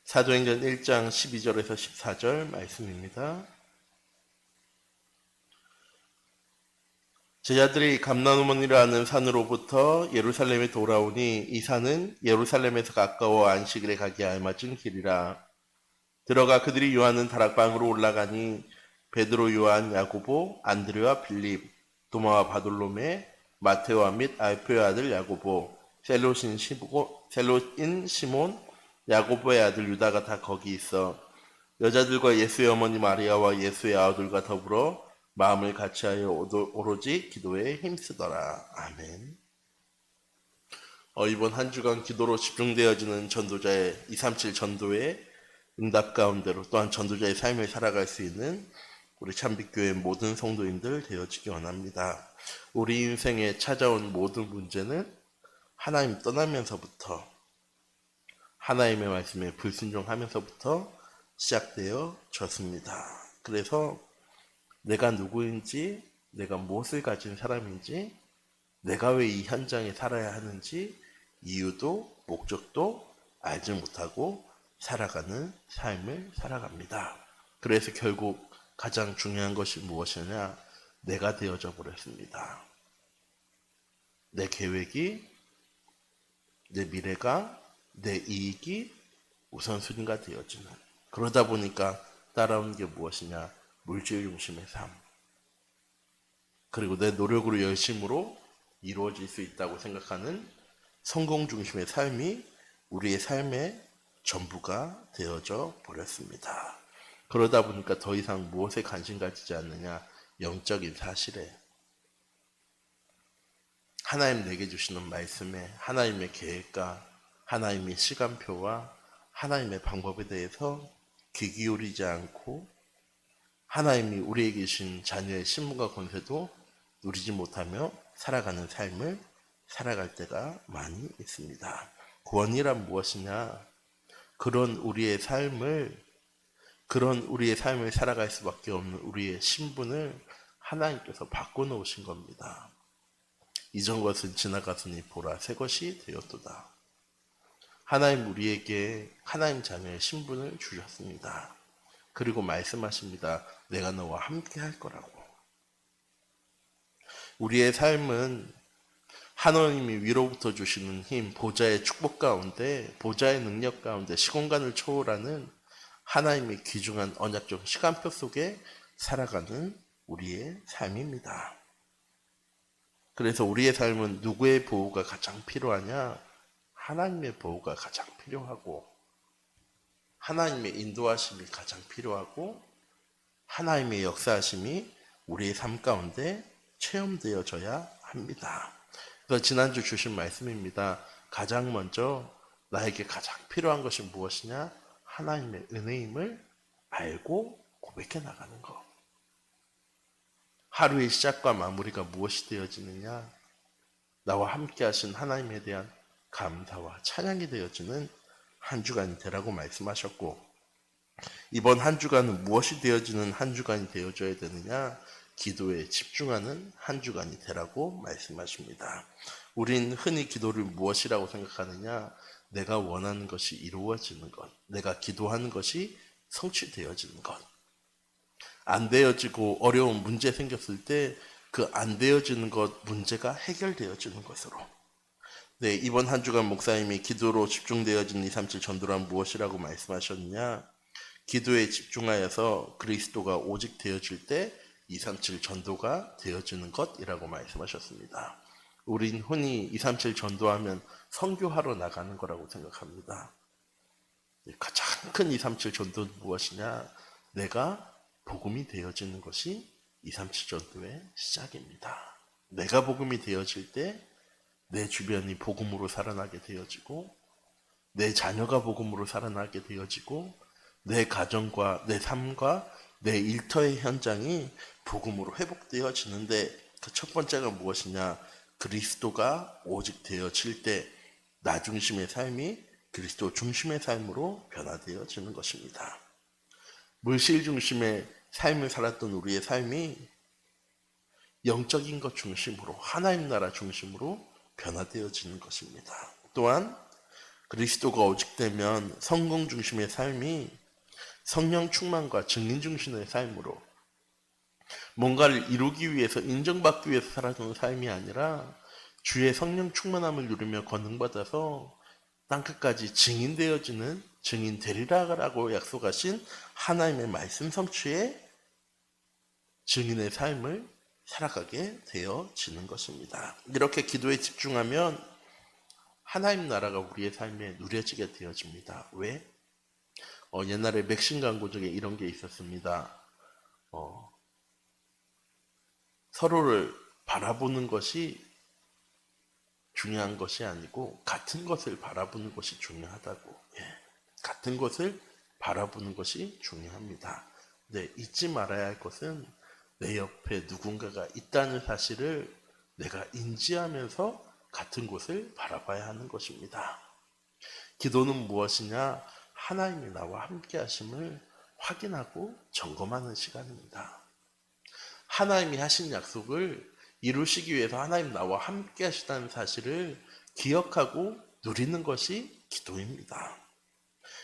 사도행전 1장 12절에서 14절 말씀입니다. 제자들이 감나우몬이라는 산으로부터 예루살렘에 돌아오니 이 산은 예루살렘에서 가까워 안식일에 가기에 알맞은 길이라. 들어가 그들이 요하는 다락방으로 올라가니 베드로, 요한, 야고보, 안드레와 빌립, 도마와 바돌로메, 마테오와 및 알페의 아들 야고보, 셀롯인 시몬, 야고보의 아들 유다가 다 거기 있어 여자들과 예수의 어머니 마리아와 예수의 아우들과 더불어 마음을 같이하여 오로지 기도에 힘쓰더라. 아멘. 이번 한 주간 기도로 집중되어지는 전도자의 237 전도의 응답 가운데로 또한 전도자의 삶을 살아갈 수 있는 우리 참빛교회 모든 성도인들 되어지기 원합니다. 우리 인생에 찾아온 모든 문제는 하나님 떠나면서부터 하나님의 말씀에 불순종하면서부터 시작되어졌습니다. 그래서 내가 누구인지, 내가 무엇을 가진 사람인지, 내가 왜 이 현장에 살아야 하는지 이유도 목적도 알지 못하고 살아가는 삶을 살아갑니다. 그래서 결국 가장 중요한 것이 무엇이냐? 내가 되어져 버렸습니다. 내 계획이, 내 미래가, 내 이익이 우선순위가 되어지는. 그러다 보니까 따라오는 게 무엇이냐? 물질 중심의 삶. 그리고 내 노력으로 열심으로 이루어질 수 있다고 생각하는 성공 중심의 삶이 우리의 삶의 전부가 되어져 버렸습니다. 그러다 보니까 더 이상 무엇에 관심 가지지 않느냐? 영적인 사실에, 하나님 내게 주시는 말씀에, 하나님의 계획과 하나님의 시간표와 하나님의 방법에 대해서 귀 기울이지 않고 하나님이 우리에게 주신 자녀의 신분과 권세도 누리지 못하며 살아가는 삶을 살아갈 때가 많이 있습니다. 구원이란 무엇이냐? 그런 우리의 삶을 살아갈 수밖에 없는 우리의 신분을 하나님께서 바꿔놓으신 겁니다. 이전 것은 지나갔으니 보라 새 것이 되었도다. 하나님 우리에게 하나님 자녀의 신분을 주셨습니다. 그리고 말씀하십니다. 내가 너와 함께 할 거라고. 우리의 삶은 하나님이 위로부터 주시는 힘, 보좌의 축복 가운데, 보좌의 능력 가운데 시공간을 초월하는 하나님의 귀중한 언약적 시간표 속에 살아가는 우리의 삶입니다. 그래서 우리의 삶은 누구의 보호가 가장 필요하냐? 하나님의 보호가 가장 필요하고, 하나님의 인도하심이 가장 필요하고, 하나님의 역사하심이 우리의 삶 가운데 체험되어져야 합니다. 그래서 지난주 주신 말씀입니다. 가장 먼저 나에게 가장 필요한 것이 무엇이냐? 하나님의 은혜임을 알고 고백해 나가는 것. 하루의 시작과 마무리가 무엇이 되어지느냐? 나와 함께 하신 하나님에 대한 감사와 찬양이 되어지는 한 주간이 되라고 말씀하셨고, 이번 한 주간은 무엇이 되어지는 한 주간이 되어져야 되느냐? 기도에 집중하는 한 주간이 되라고 말씀하십니다. 우린 흔히 기도를 무엇이라고 생각하느냐? 내가 원하는 것이 이루어지는 것, 내가 기도하는 것이 성취되어지는 것. 안 되어지고 어려운 문제 생겼을 때 그 안 되어지는 것, 문제가 해결되어지는 것으로. 네, 이번 한 주간 목사님이 기도로 집중되어진 237 전도란 무엇이라고 말씀하셨느냐? 기도에 집중하여서 그리스도가 오직 되어질 때 237 전도가 되어지는 것이라고 말씀하셨습니다. 우린 흔히 237 전도하면 선교하러 나가는 거라고 생각합니다. 가장 큰 237 전도는 무엇이냐? 내가 복음이 되어지는 것이 237 전도의 시작입니다. 내가 복음이 되어질 때 내 주변이 복음으로 살아나게 되어지고, 내 자녀가 복음으로 살아나게 되어지고, 내 가정과 내 삶과 내 일터의 현장이 복음으로 회복되어지는데, 그 첫 번째가 무엇이냐? 그리스도가 오직 되어질 때 나 중심의 삶이 그리스도 중심의 삶으로 변화되어지는 것입니다. 물질 중심의 삶을 살았던 우리의 삶이 영적인 것 중심으로, 하나님 나라 중심으로 변화되어지는 것입니다. 또한 그리스도가 오직되면 성공 중심의 삶이 성령 충만과 증인 중심의 삶으로 뭔가를 이루기 위해서 인정받기 위해서 살아가는 삶이 아니라 주의 성령 충만함을 누리며 권능받아서 땅끝까지 증인되어지는 증인 되리라고 약속하신 하나님의 말씀 성취에 증인의 삶을 살아가게 되어지는 것입니다. 이렇게 기도에 집중하면 하나님 나라가 우리의 삶에 누려지게 되어집니다. 왜? 옛날에 맥심 광고 중에 이런 게 있었습니다. 서로를 바라보는 것이 중요한 것이 아니고 같은 것을 바라보는 것이 중요하다고. 같은 것을 바라보는 것이 중요합니다. 네, 잊지 말아야 할 것은 내 옆에 누군가가 있다는 사실을 내가 인지하면서 같은 곳을 바라봐야 하는 것입니다. 기도는 무엇이냐? 하나님이 나와 함께 하심을 확인하고 점검하는 시간입니다. 하나님이 하신 약속을 이루시기 위해서 하나님 나와 함께 하시다는 사실을 기억하고 누리는 것이 기도입니다.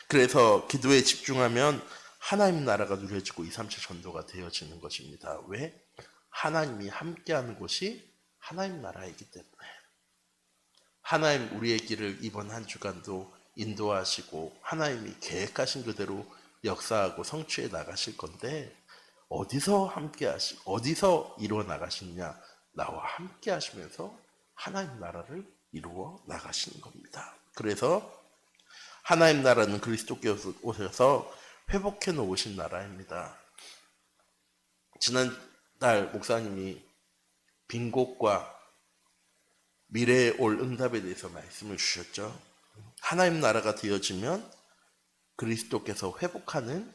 그래서 기도에 집중하면 하나님 나라가 누려지고 237 전도가 되어지는 것입니다. 왜? 하나님이 함께하는 곳이 하나님 나라이기 때문에. 하나님 우리의 길을 이번 한 주간도 인도하시고 하나님이 계획하신 그대로 역사하고 성취해 나가실 건데 어디서 이루어 나가시느냐? 나와 함께 하시면서 하나님 나라를 이루어 나가시는 겁니다. 그래서 하나님 나라는 그리스도께서 오셔서 회복해 놓으신 나라입니다. 지난달 목사님이 빈곳과 미래에 올 응답에 대해서 말씀을 주셨죠. 하나님 나라가 되어지면 그리스도께서 회복하는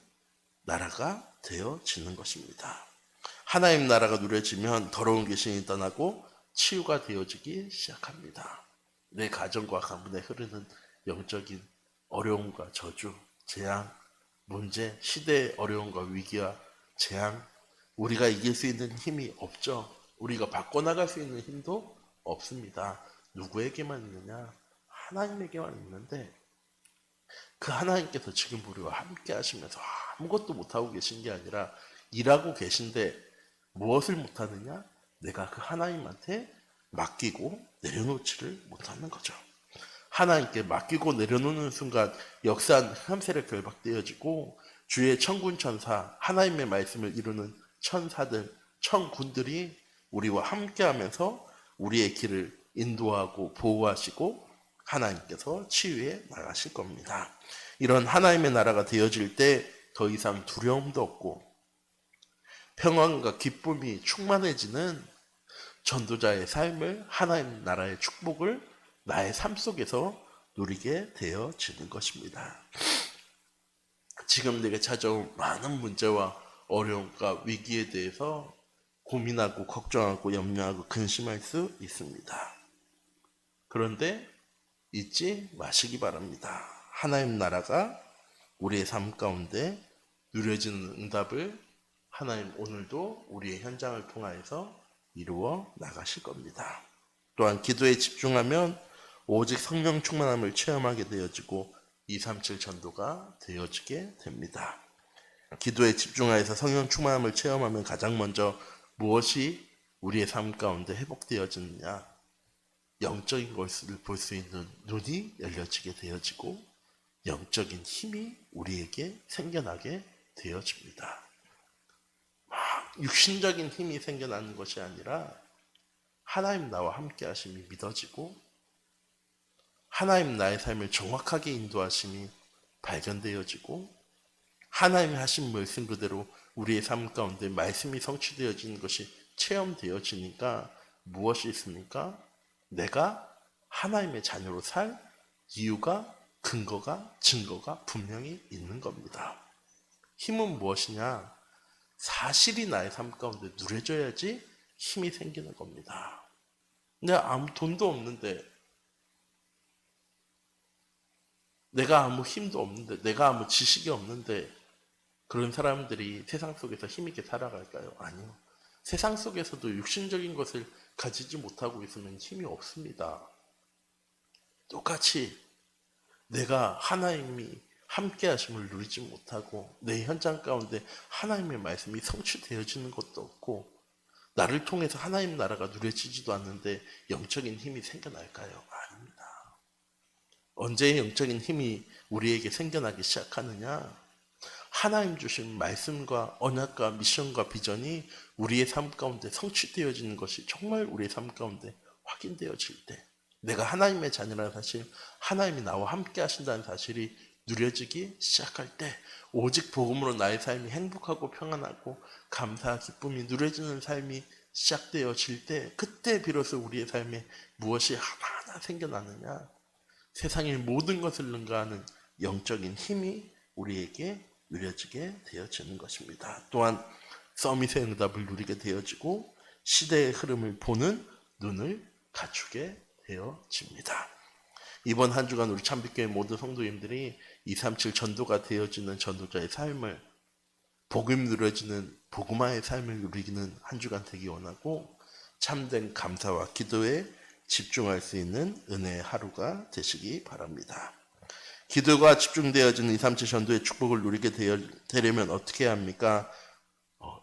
나라가 되어지는 것입니다. 하나님 나라가 누려지면 더러운 귀신이 떠나고 치유가 되어지기 시작합니다. 내 가정과 가문에 흐르는 영적인 어려움과 저주, 재앙, 문제, 시대의 어려움과 위기와 재앙, 우리가 이길 수 있는 힘이 없죠. 우리가 바꿔나갈 수 있는 힘도 없습니다. 누구에게만 있느냐? 하나님에게만 있는데 그 하나님께서 지금 우리와 함께 하시면서 아무것도 못하고 계신 게 아니라 일하고 계신데 무엇을 못하느냐? 내가 그 하나님한테 맡기고 내려놓지를 못하는 거죠. 하나님께 맡기고 내려놓는 순간 역사는 흠세력 결박되어지고 주의 천군 천사, 하나님의 말씀을 이루는 천사들, 천군들이 우리와 함께하면서 우리의 길을 인도하고 보호하시고 하나님께서 치유해 나가실 겁니다. 이런 하나님의 나라가 되어질 때 더 이상 두려움도 없고 평안과 기쁨이 충만해지는 전도자의 삶을 하나님 나라의 축복을 나의 삶 속에서 누리게 되어지는 것입니다. 지금 내게 찾아온 많은 문제와 어려움과 위기에 대해서 고민하고 걱정하고 염려하고 근심할 수 있습니다. 그런데 잊지 마시기 바랍니다. 하나님 나라가 우리의 삶 가운데 누려지는 응답을 하나님 오늘도 우리의 현장을 통하여서 이루어 나가실 겁니다. 또한 기도에 집중하면 오직 성령 충만함을 체험하게 되어지고 237 전도가 되어지게 됩니다. 기도에 집중하여서 성령 충만함을 체험하면 가장 먼저 무엇이 우리의 삶 가운데 회복되어지느냐? 영적인 것을 볼 수 있는 눈이 열려지게 되어지고 영적인 힘이 우리에게 생겨나게 되어집니다. 육신적인 힘이 생겨나는 것이 아니라 하나님 나와 함께 하심이 믿어지고 하나님 나의 삶을 정확하게 인도하심이 발견되어지고 하나님이 하신 말씀 그대로 우리의 삶 가운데 말씀이 성취되어지는 것이 체험되어지니까 무엇이 있습니까? 내가 하나님의 자녀로 살 이유가 근거가 증거가 분명히 있는 겁니다. 힘은 무엇이냐? 사실이 나의 삶 가운데 누려져야지 힘이 생기는 겁니다. 내가 아무 돈도 없는데 내가 아무 힘도 없는데 내가 아무 지식이 없는데 그런 사람들이 세상 속에서 힘있게 살아갈까요? 아니요. 세상 속에서도 육신적인 것을 가지지 못하고 있으면 힘이 없습니다. 똑같이 내가 하나님이 함께 하심을 누리지 못하고 내 현장 가운데 하나님의 말씀이 성취되어지는 것도 없고 나를 통해서 하나님 나라가 누려지지도 않는데 영적인 힘이 생겨날까요? 아닙니다. 언제 영적인 힘이 우리에게 생겨나기 시작하느냐? 하나님 주신 말씀과 언약과 미션과 비전이 우리의 삶 가운데 성취되어지는 것이 정말 우리의 삶 가운데 확인되어질 때, 내가 하나님의 자녀라는 사실, 하나님이 나와 함께 하신다는 사실이 누려지기 시작할 때, 오직 복음으로 나의 삶이 행복하고 평안하고 감사와 기쁨이 누려지는 삶이 시작되어질 때, 그때 비로소 우리의 삶에 무엇이 하나하나 생겨나느냐? 세상의 모든 것을 능가하는 영적인 힘이 우리에게 누려지게 되어지는 것입니다. 또한 서밋의 응답을 누리게 되어지고 시대의 흐름을 보는 눈을 갖추게 되어집니다. 이번 한 주간 우리 참빛교회 모든 성도님들이 237 전도가 되어지는 전도자의 삶을, 복음 누려지는 복음화의 삶을 누리는 한 주간 되기 원하고, 참된 감사와 기도에 집중할 수 있는 은혜의 하루가 되시기 바랍니다. 기도가 집중되어지는 237 전도의 축복을 누리게 되려면 어떻게 해야 합니까?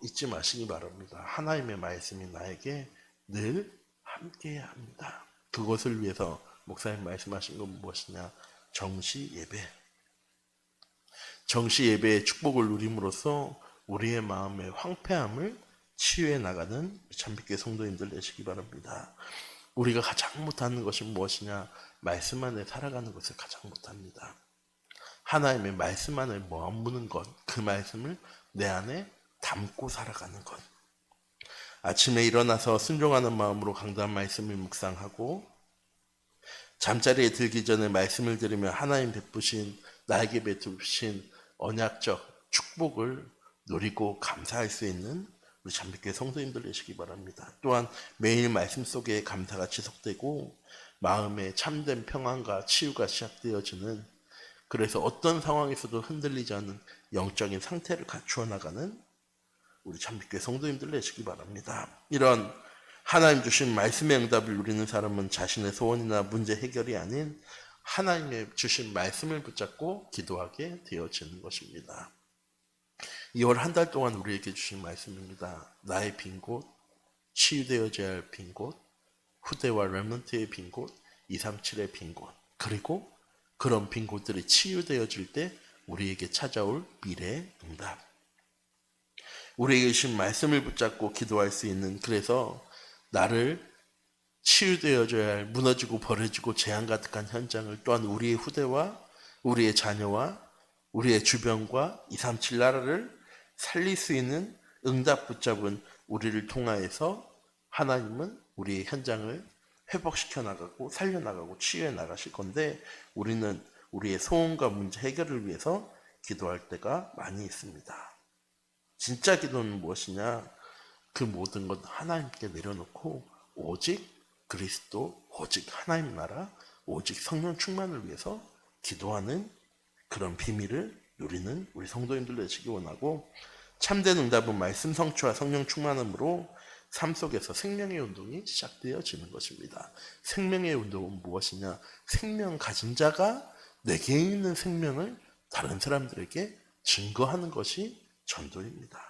잊지 마시기 바랍니다. 하나님의 말씀이 나에게 늘 함께해야 합니다. 그것을 위해서 목사님 말씀하신 건 무엇이냐? 정시 예배. 정시 예배의 축복을 누림으로써 우리의 마음의 황폐함을 치유해 나가는 참빛교회 성도님들 되시기 바랍니다. 우리가 가장 못하는 것이 무엇이냐? 말씀 안에 살아가는 것을 가장 못합니다. 하나님의 말씀 안에 머무는 것, 그 말씀을 내 안에 담고 살아가는 것. 아침에 일어나서 순종하는 마음으로 강단 말씀을 묵상하고 잠자리에 들기 전에 말씀을 들으며 하나님 베푸신, 나에게 베푸신 언약적 축복을 누리고 감사할 수 있는 우리 참빛교회 성도님들 되시기 바랍니다. 또한 매일 말씀 속에 감사가 지속되고 마음에 참된 평안과 치유가 시작되어지는, 그래서 어떤 상황에서도 흔들리지 않는 영적인 상태를 갖추어 나가는 우리 참빛교회 성도님들 되시기 바랍니다. 이런 하나님 주신 말씀의 응답을 누리는 사람은 자신의 소원이나 문제 해결이 아닌 하나님의 주신 말씀을 붙잡고 기도하게 되어지는 것입니다. 2월 한 달 동안 우리에게 주신 말씀입니다. 나의 빈 곳, 치유되어져야 할 빈 곳, 후대와 렘넌트의 빈 곳, 237의 빈 곳, 그리고 그런 빈 곳들이 치유되어질 때 우리에게 찾아올 미래의 응답. 우리에게 주신 말씀을 붙잡고 기도할 수 있는, 그래서 나를 치유되어져야 할 무너지고 버려지고 재앙 가득한 현장을, 또한 우리의 후대와 우리의 자녀와 우리의 주변과 237 나라를 살릴 수 있는 응답 붙잡은 우리를 통하여서 하나님은 우리의 현장을 회복시켜 나가고 살려나가고 치유해 나가실 건데, 우리는 우리의 소원과 문제 해결을 위해서 기도할 때가 많이 있습니다. 진짜 기도는 무엇이냐? 그 모든 것 하나님께 내려놓고 오직 그리스도, 오직 하나님 나라, 오직 성령 충만을 위해서 기도하는 그런 비밀을 누리는 우리 성도님들 되시기 원하고, 참된 응답은 말씀 성취와 성령 충만함으로 삶 속에서 생명의 운동이 시작되어지는 것입니다. 생명의 운동은 무엇이냐? 생명 가진 자가 내게 있는 생명을 다른 사람들에게 증거하는 것이 전도입니다.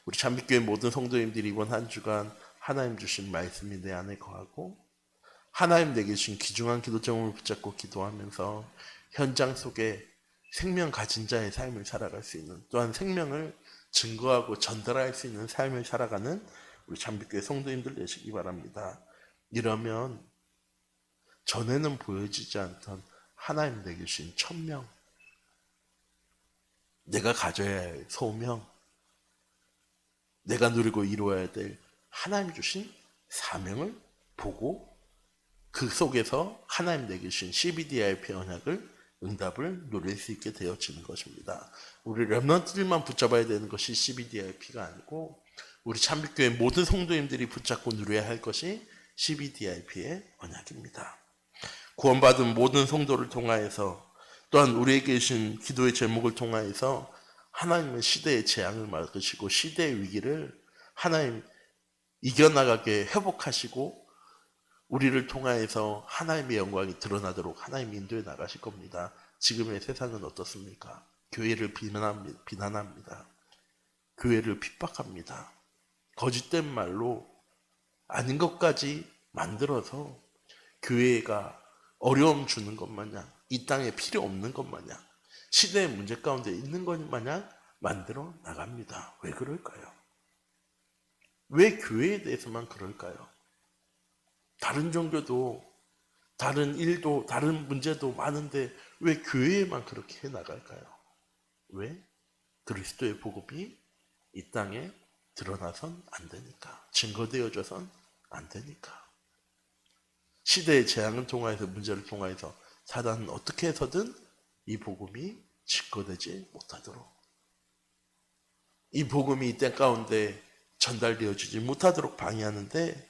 우리 참빛교회 모든 성도님들이 이번 한 주간 하나님 주신 말씀이 내 안에 거하고 하나님 내게 주신 귀중한 기도 제목을 붙잡고 기도하면서 현장 속에 생명 가진 자의 삶을 살아갈 수 있는, 또한 생명을 증거하고 전달할 수 있는 삶을 살아가는 우리 참빛교회 성도님들 되시기 바랍니다. 이러면 전에는 보여지지 않던 하나님 내게 주신 천명, 내가 가져야 할 소명, 내가 누리고 이루어야 될 하나님 주신 사명을 보고 그 속에서 하나님 내게 주신 CBDIP 언약을, 응답을 누릴 수 있게 되어지는 것입니다. 우리 렘넌트들만 붙잡아야 되는 것이 CBDIP가 아니고 우리 참빛교회 모든 성도님들이 붙잡고 누려야 할 것이 CBDIP의 언약입니다. 구원받은 모든 성도를 통하여서, 또한 우리에게 주신 기도의 제목을 통하여서 하나님은 시대의 재앙을 막으시고 시대의 위기를 하나님 이겨나가게 회복하시고 우리를 통하여서 하나님의 영광이 드러나도록 하나님이 인도해 나가실 겁니다. 지금의 세상은 어떻습니까? 교회를 비난합니다. 교회를 핍박합니다. 거짓된 말로 아닌 것까지 만들어서 교회가 어려움 주는 것 마냥, 이 땅에 필요 없는 것 마냥, 시대의 문제 가운데 있는 것 마냥 만들어 나갑니다. 왜 그럴까요? 왜 교회에 대해서만 그럴까요? 다른 종교도, 다른 일도, 다른 문제도 많은데 왜 교회에만 그렇게 해 나갈까요? 왜? 그리스도의 복음이 이 땅에 드러나선 안 되니까. 증거되어져선 안 되니까. 시대의 재앙을 통하여서, 문제를 통하여서 사단은 어떻게 해서든 이 복음이 증거되지 못하도록, 이 복음이 이 땅 가운데 전달되어지지 못하도록 방해하는데,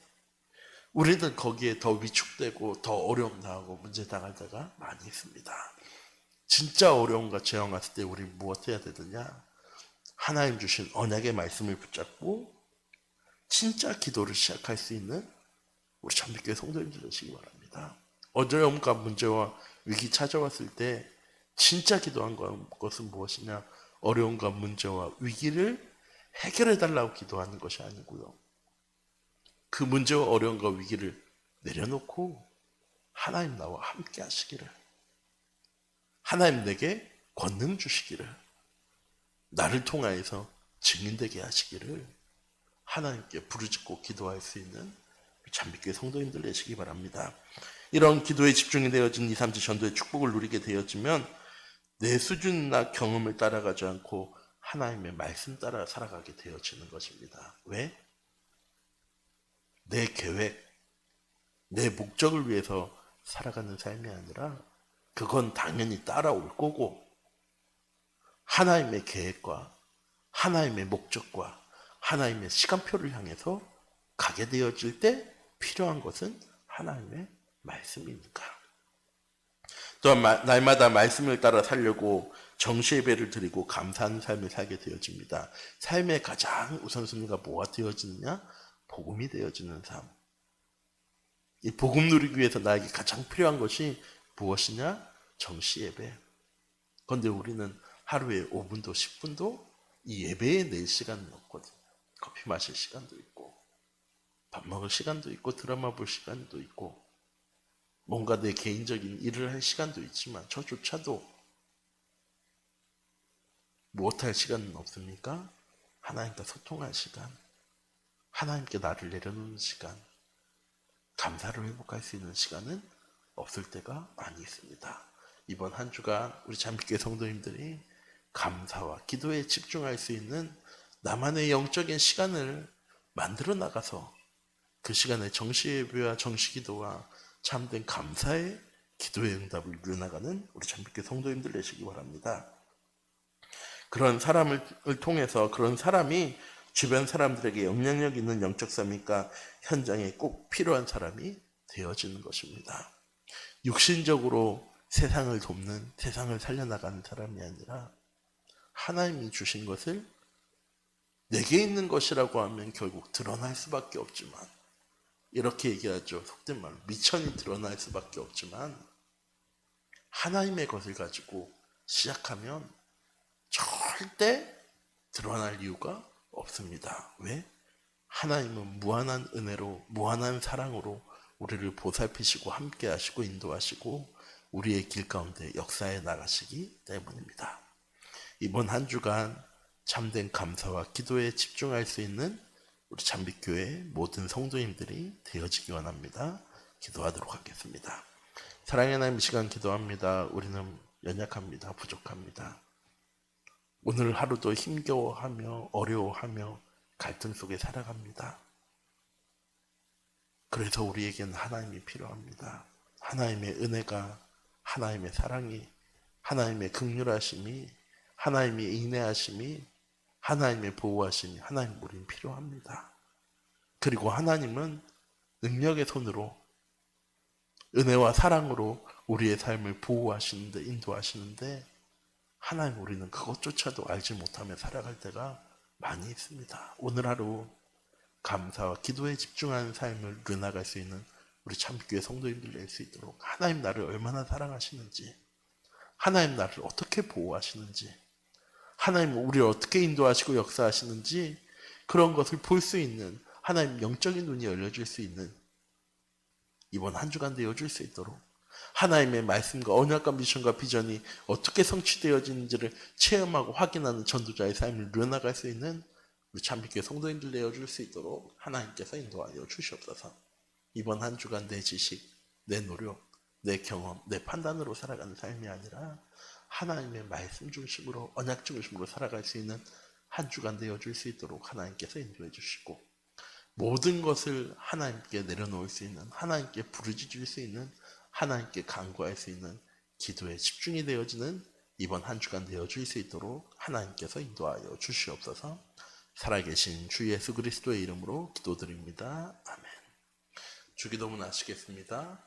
우리는 거기에 더 위축되고 더 어려움 당하고 문제 당할 때가 많이 있습니다. 진짜 어려움과 재앙 왔을 때 우리는 무엇 해야 되느냐? 하나님 주신 언약의 말씀을 붙잡고 진짜 기도를 시작할 수 있는 우리 참빛교회 성도님들 되시기 바랍니다. 어려움과 문제와 위기 찾아왔을 때 진짜 기도한 것은 무엇이냐? 어려움과 문제와 위기를 해결해 달라고 기도하는 것이 아니고요. 그 문제와 어려움과 위기를 내려놓고 하나님 나와 함께 하시기를, 하나님 내게 권능 주시기를, 나를 통하여서 증인되게 하시기를 하나님께 부르짖고 기도할 수 있는 참빛교회 성도님들 되시기 바랍니다. 이런 기도에 집중이 되어진 2, 3주 전도의 축복을 누리게 되어지면 내 수준이나 경험을 따라가지 않고 하나님의 말씀 따라 살아가게 되어지는 것입니다. 왜? 내 계획, 내 목적을 위해서 살아가는 삶이 아니라 그건 당연히 따라올 거고, 하나님의 계획과 하나님의 목적과 하나님의 시간표를 향해서 가게 되어질 때 필요한 것은 하나님의 말씀이니까. 또한 날마다 말씀을 따라 살려고 정시예배를 드리고 감사하는 삶을 살게 되어집니다. 삶의 가장 우선순위가 뭐가 되어지느냐? 복음이 되어지는 삶. 이 복음 누리기 위해서 나에게 가장 필요한 것이 무엇이냐? 정시예배. 그런데 우리는 하루에 5분도 10분도 이 예배에 낼 시간은 없거든요. 커피 마실 시간도 있고, 밥 먹을 시간도 있고, 드라마 볼 시간도 있고, 뭔가 내 개인적인 일을 할 시간도 있지만 저조차도 무엇할 시간은 없습니까? 하나님과 소통할 시간, 하나님께 나를 내려놓는 시간, 감사를 회복할 수 있는 시간은 없을 때가 많이 있습니다. 이번 한 주간 우리 참빛교회 성도님들이 감사와 기도에 집중할 수 있는 나만의 영적인 시간을 만들어 나가서 그 시간에 정시예배와 정시기도와 참된 감사의 기도의 응답을 누려나가는 우리 참빛교회 성도님들 되시기 바랍니다. 그런 사람을 통해서 그런 사람이 주변 사람들에게 영향력 있는 영적 삶이니까 현장에 꼭 필요한 사람이 되어지는 것입니다. 육신적으로 세상을 돕는, 세상을 살려나가는 사람이 아니라 하나님이 주신 것을 내게 있는 것이라고 하면 결국 드러날 수밖에 없지만, 이렇게 얘기하죠. 속된 말로 미천이 드러날 수밖에 없지만 하나님의 것을 가지고 시작하면 절대 드러날 이유가 없습니다. 왜? 하나님은 무한한 은혜로, 무한한 사랑으로 우리를 보살피시고 함께 하시고 인도하시고 우리의 길 가운데 역사해 나가시기 때문입니다. 이번 한 주간 참된 감사와 기도에 집중할 수 있는 우리 참빛교회 모든 성도님들이 되어지기 원합니다. 기도하도록 하겠습니다. 사랑의 하나님, 이 시간 기도합니다. 우리는 연약합니다. 부족합니다. 오늘 하루도 힘겨워하며 어려워하며 갈등 속에 살아갑니다. 그래서 우리에게는 하나님이 필요합니다. 하나님의 은혜가, 하나님의 사랑이, 하나님의 긍휼하심이, 하나님의 인내하심이, 하나님의 보호하심이, 하나님 우리는 필요합니다. 그리고 하나님은 능력의 손으로, 은혜와 사랑으로 우리의 삶을 보호하시는데, 인도하시는데, 하나님 우리는 그것조차도 알지 못하며 살아갈 때가 많이 있습니다. 오늘 하루 감사와 기도에 집중하는 삶을 누려나갈 수 있는 우리 참교회 성도님들 낼 수 있도록 하나님 나를 얼마나 사랑하시는지, 하나님 나를 어떻게 보호하시는지, 하나님 우리를 어떻게 인도하시고 역사하시는지 그런 것을 볼 수 있는 하나님 영적인 눈이 열려질 수 있는 이번 한 주간 되어줄 수 있도록 하나님의 말씀과 언약과 미션과 비전이 어떻게 성취되어지는지를 체험하고 확인하는 전도자의 삶을 누려나갈 수 있는 우리 참빛교회 성도님들 되어줄 수 있도록 하나님께서 인도하여 주시옵소서. 이번 한 주간 내 지식, 내 노력, 내 경험, 내 판단으로 살아가는 삶이 아니라 하나님의 말씀 중심으로 언약 중심으로 살아갈 수 있는 한 주간 되어줄 수 있도록 하나님께서 인도해 주시고 모든 것을 하나님께 내려놓을 수 있는, 하나님께 부르짖을 수 있는, 하나님께 간구할 수 있는 기도에 집중이 되어지는 이번 한 주간 되어줄 수 있도록 하나님께서 인도하여 주시옵소서. 살아계신 주 예수 그리스도의 이름으로 기도드립니다. 아멘. 주기도문 하시겠습니다.